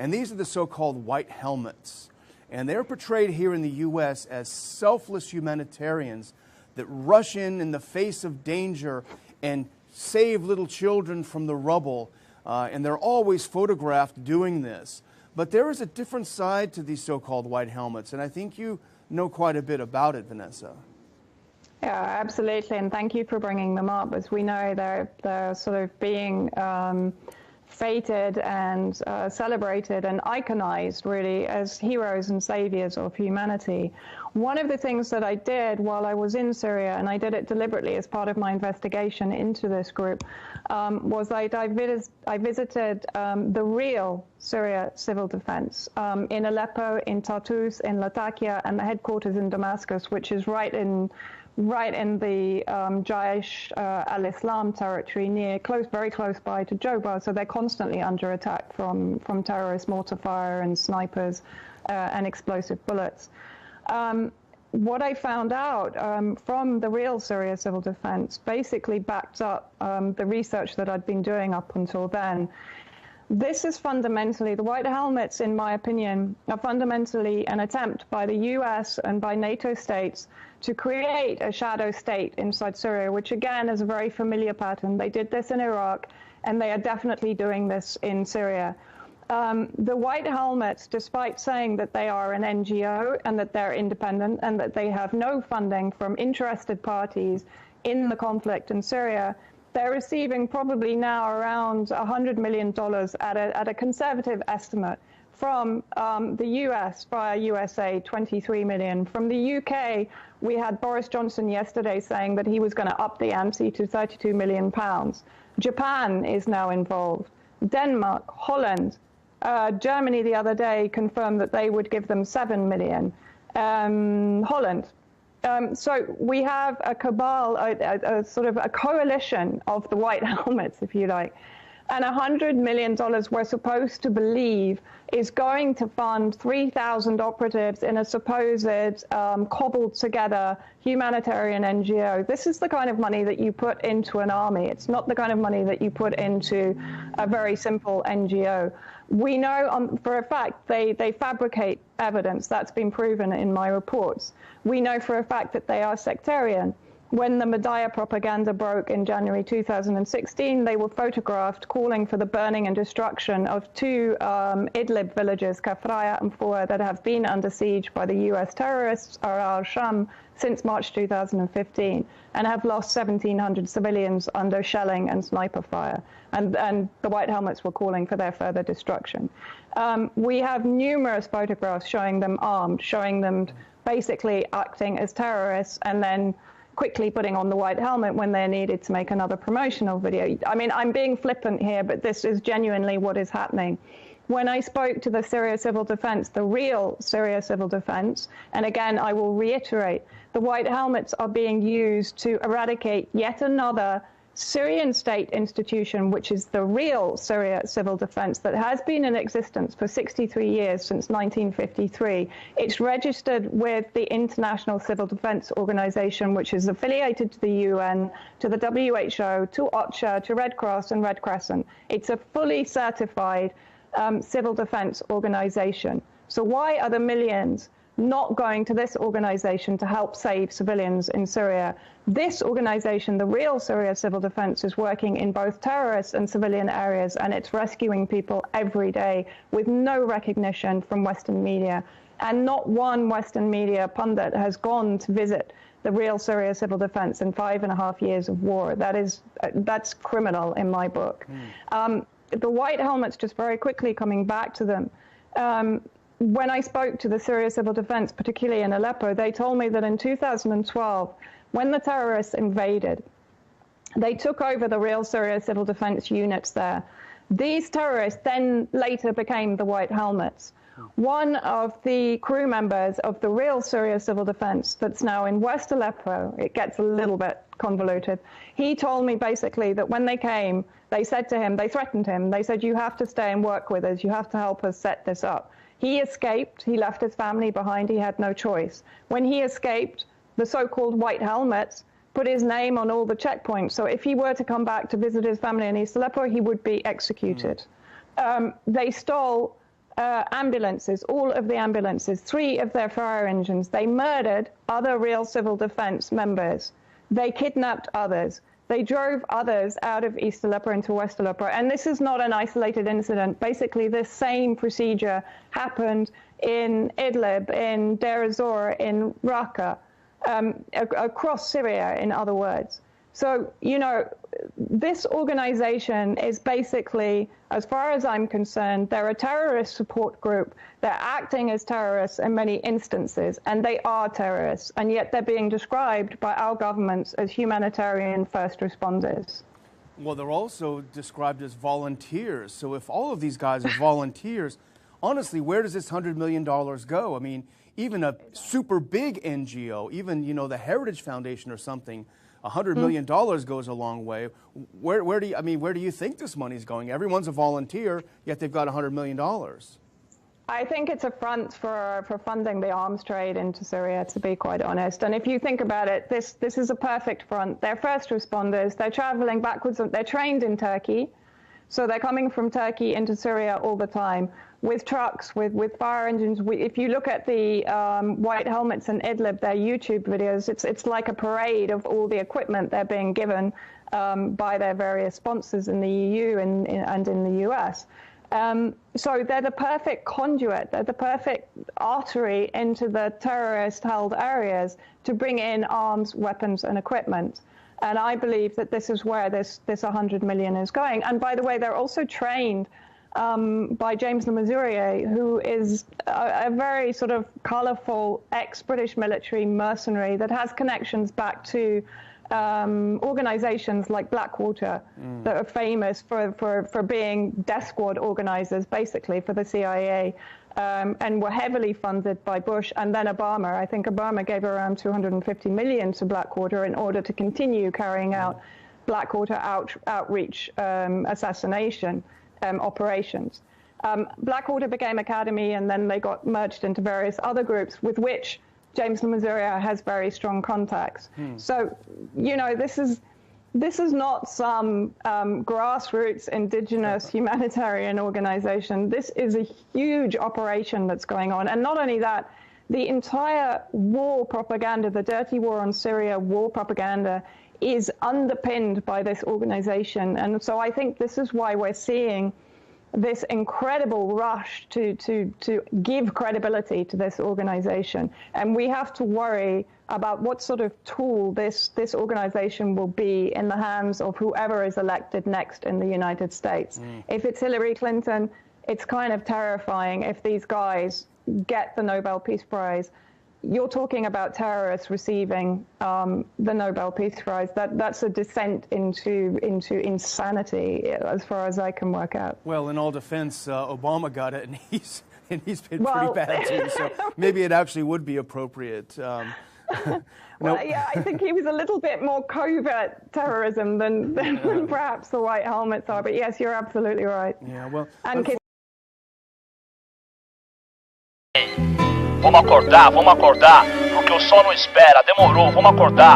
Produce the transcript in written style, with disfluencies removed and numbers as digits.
And these are the so-called white helmets. And they're portrayed here in the U.S. as selfless humanitarians that rush in the face of danger and save little children from the rubble. And they're always photographed doing this. But there is a different side to these so-called white helmets, and I think you know quite a bit about it, Vanessa. Yeah, absolutely, and thank you for bringing them up. As we know, they're sort of being feted and celebrated and iconized, really, as heroes and saviors of humanity. One of the things that I did while I was in Syria, and I did it deliberately as part of my investigation into this group, was I visited the real Syria civil defense in Aleppo, in Tartus, in Latakia, and the headquarters in Damascus, which is right in the Jaish al-Islam territory, very close by to Joba. So they're constantly under attack from terrorist mortar fire and snipers and explosive bullets. What I found out from the real Syria civil defense basically backed up the research that I'd been doing up until then. This is fundamentally, the white helmets, in my opinion, are fundamentally an attempt by the US and by NATO states to create a shadow state inside Syria, which again is a very familiar pattern. They did this in Iraq, and they are definitely doing this in Syria. The white helmets, despite saying that they are an NGO and that they're independent and that they have no funding from interested parties in the conflict in Syria, they're receiving probably now around $100 million at a conservative estimate from the US via USA, 23 million. From the UK, we had Boris Johnson yesterday saying that he was going to up the ante to 32 million pounds. Japan is now involved. Denmark, Holland, Germany the other day confirmed that they would give them 7 million. Holland. So we have a cabal, a sort of a coalition of the white helmets, if you like. And $100 million we're supposed to believe is going to fund 3,000 operatives in a supposed cobbled together humanitarian NGO. This is the kind of money that you put into an army. It's not the kind of money that you put into a very simple NGO. We know for a fact they fabricate evidence. That's been proven in my reports. We know for a fact that they are sectarian. When the Madaya propaganda broke in January 2016, they were photographed calling for the burning and destruction of two Idlib villages, Kafraya and Foua, that have been under siege by the US terrorists, al-Sham, since March 2015, and have lost 1,700 civilians under shelling and sniper fire. And the white helmets were calling for their further destruction. We have numerous photographs showing them armed, showing them basically acting as terrorists, and then quickly putting on the white helmet when they're needed to make another promotional video. I mean, I'm being flippant here, but this is genuinely what is happening. When I spoke to the Syria Civil Defense, the real Syria Civil Defense, and again, I will reiterate, the white helmets are being used to eradicate yet another Syrian state institution, which is the real Syria Civil Defense that has been in existence for 63 years, since 1953. It's registered with the International Civil Defense Organization, which is affiliated to the UN, to the WHO, to OCHA, to Red Cross and Red Crescent. It's a fully certified civil defense organization. So why are the millions not going to this organization to help save civilians in Syria? This organization, the real Syria Civil Defense, is working in both terrorist and civilian areas, and it's rescuing people every day with no recognition from Western media. And not one Western media pundit has gone to visit the real Syria Civil Defense in 5.5 years of war. That's criminal in my book. The white helmets, just very quickly coming back to them, when I spoke to the Syria Civil Defense, particularly in Aleppo, they told me that in 2012, when the terrorists invaded, they took over the real Syria Civil Defense units there. These terrorists then later became the white helmets. One of the crew members of the real Syria Civil Defense that's now in West Aleppo, it gets a little bit convoluted, he told me basically that when they came, they said to him, they threatened him, they said, you have to stay and work with us, you have to help us set this up. He escaped, he left his family behind, he had no choice. When he escaped, the so-called white helmets put his name on all the checkpoints. So if he were to come back to visit his family in East Aleppo, he would be executed. They stole ambulances, all of the ambulances, 3 of their fire engines. They murdered other real civil defense members. They kidnapped others. They drove others out of East Aleppo into West Aleppo. And this is not an isolated incident. Basically, this same procedure happened in Idlib, in Deir ez-Zor, in Raqqa, across Syria, in other words. So, you know, this organization is basically, as far as I'm concerned, they're a terrorist support group. They're acting as terrorists in many instances, and they are terrorists, and yet they're being described by our governments as humanitarian first responders. Well, they're also described as volunteers. So if all of these guys are volunteers, honestly, where does this $100 million go? I mean, even a super big NGO, even, you know, the Heritage Foundation or something, $100 million goes a long way. Where do you think this money's going? Everyone's a volunteer, yet they've got $100 million. I think it's a front for funding the arms trade into Syria, to be quite honest. And if you think about it, this is a perfect front. They're first responders. They're traveling backwards. They're trained in Turkey. So they're coming from Turkey into Syria all the time with trucks, with fire engines. If you look at the white helmets in Idlib, their YouTube videos, it's like a parade of all the equipment they're being given by their various sponsors in the EU and in the US. So they're the perfect conduit, they're the perfect artery into the terrorist-held areas to bring in arms, weapons, and equipment. And I believe that this is where this 100 million is going. And by the way, they're also trained by James Le Mesurier, who is a very sort of colorful ex-British military mercenary that has connections back to organizations like Blackwater that are famous for being death squad organizers, basically, for the CIA. And were heavily funded by Bush and then Obama. I think Obama gave around 250 million to Blackwater in order to continue carrying out Blackwater outreach assassination operations. Blackwater became Academy, and then they got merged into various other groups with which James Le Mesurier has very strong contacts. So, you know, this is not some grassroots indigenous humanitarian organization. This is a huge operation that's going on. And not only that, the entire war propaganda, the dirty war on Syria war propaganda, is underpinned by this organization. And so I think this is why we're seeing this incredible rush to give credibility to this organization. And we have to worry about what sort of tool this organization will be in the hands of whoever is elected next in the United States. If it's Hillary Clinton, it's kind of terrifying if these guys get the Nobel Peace Prize. You're talking about terrorists receiving the Nobel Peace Prize. That's a descent into insanity, as far as I can work out. Well, in all defense, Obama got it, and he's been pretty bad too. So maybe it actually would be appropriate. Well, yeah, I think he was a little bit more covert terrorism than perhaps the white helmets are. But yes, you're absolutely right. Yeah, well. And Vamos acordar, porque o sol não espera. Demorou, vamos acordar.